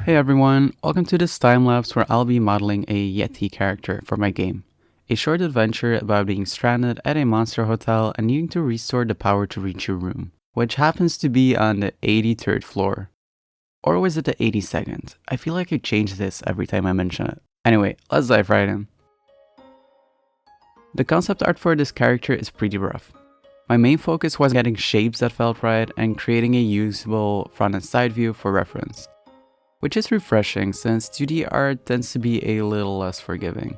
Hey everyone, welcome to this time lapse where I'll be modeling a Yeti character for my game. A short adventure about being stranded at a monster hotel and needing to restore the power to reach your room, which happens to be on the 83rd floor. Or was it the 82nd? I feel like I change this every time I mention it. Anyway, let's dive right in. The concept art for this character is pretty rough. My main focus was getting shapes that felt right and creating a usable front and side view for reference, which is refreshing since 2D art tends to be a little less forgiving.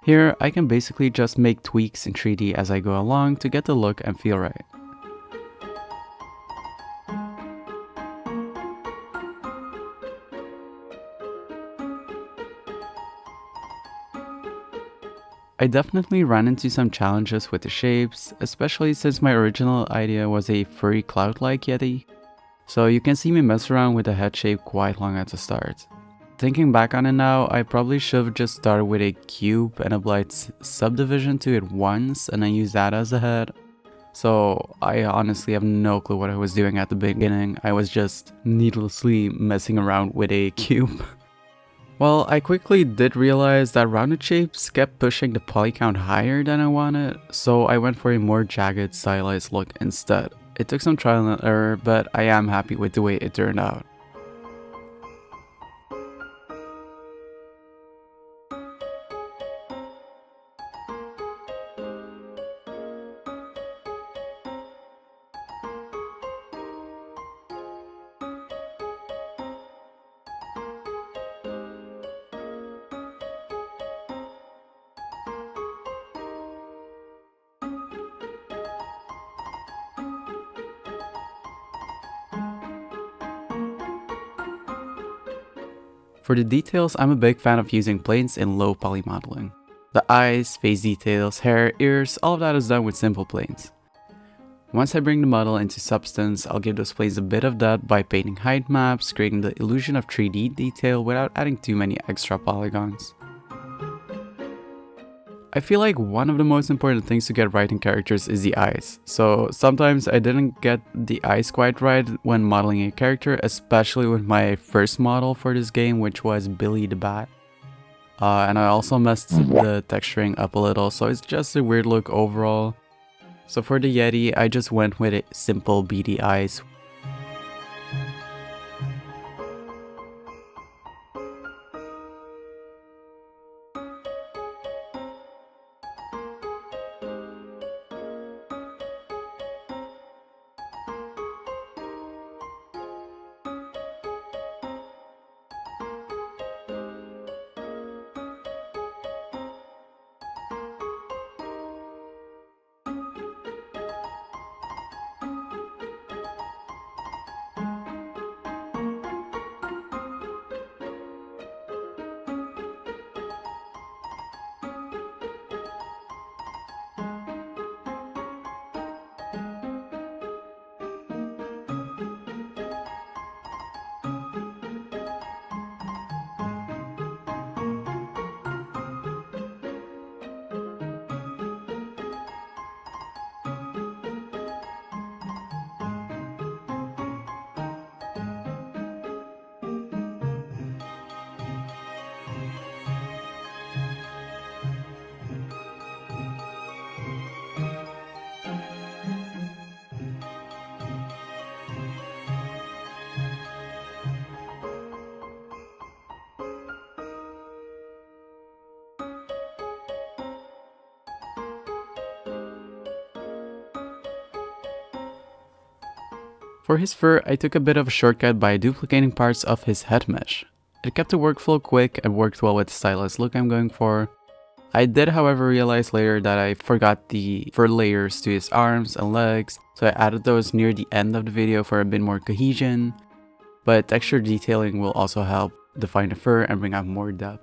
Here, I can basically just make tweaks in 3D as I go along to get the look and feel right. I definitely ran into some challenges with the shapes, especially since my original idea was a furry cloud-like Yeti, so you can see me mess around with the head shape quite long at the start. Thinking back on it now, I probably should have just started with a cube and applied subdivision to it once and then used that as the head. So I honestly have no clue what I was doing at the beginning. I was just needlessly messing around with a cube. Well, I quickly did realize that rounded shapes kept pushing the poly count higher than I wanted, so I went for a more jagged, stylized look instead. It took some trial and error, but I am happy with the way it turned out. For the details, I'm a big fan of using planes in low poly modeling. The eyes, face details, hair, ears, all of that is done with simple planes. Once I bring the model into substance, I'll give those planes a bit of depth by painting height maps, creating the illusion of 3D detail without adding too many extra polygons. I feel like one of the most important things to get right in characters is the eyes, so sometimes I didn't get the eyes quite right when modeling a character, especially with my first model for this game, which was Billy the Bat. And I also messed the texturing up a little, so it's just a weird look overall. So for the Yeti, I just went with it simple beady eyes. For his fur, I took a bit of a shortcut by duplicating parts of his head mesh. It kept the workflow quick and worked well with the stylized look I'm going for. I did however realize later that I forgot the fur layers to his arms and legs, so I added those near the end of the video for a bit more cohesion, but texture detailing will also help define the fur and bring out more depth.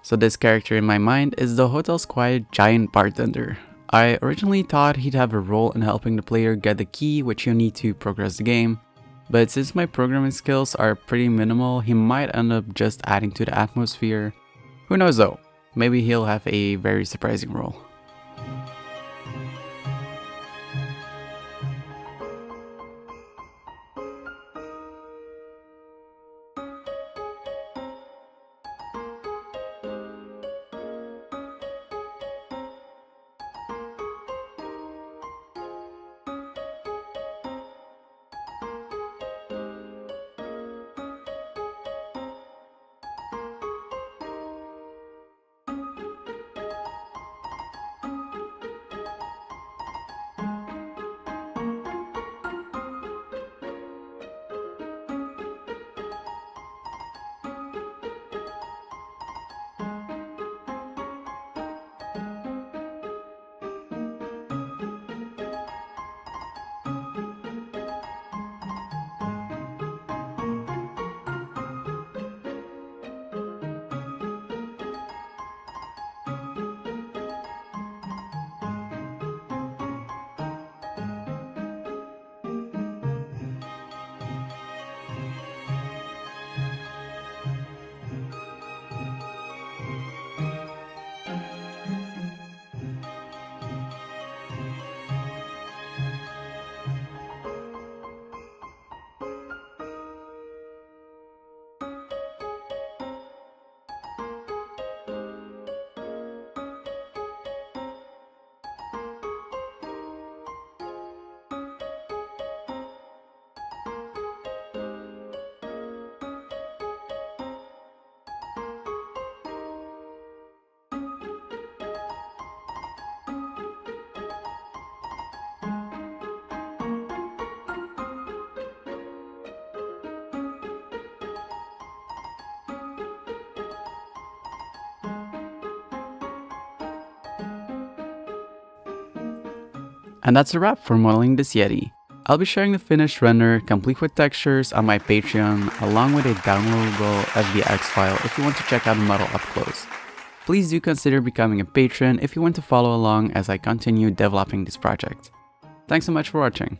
So this character in my mind is the hotel's quiet giant bartender. I originally thought he'd have a role in helping the player get the key which you need to progress the game, but since my programming skills are pretty minimal, he might end up just adding to the atmosphere. Who knows though, maybe he'll have a very surprising role. And that's a wrap for modeling this Yeti. I'll be sharing the finished render, complete with textures, on my Patreon, along with a downloadable FBX file if you want to check out the model up close. Please do consider becoming a patron if you want to follow along as I continue developing this project. Thanks so much for watching.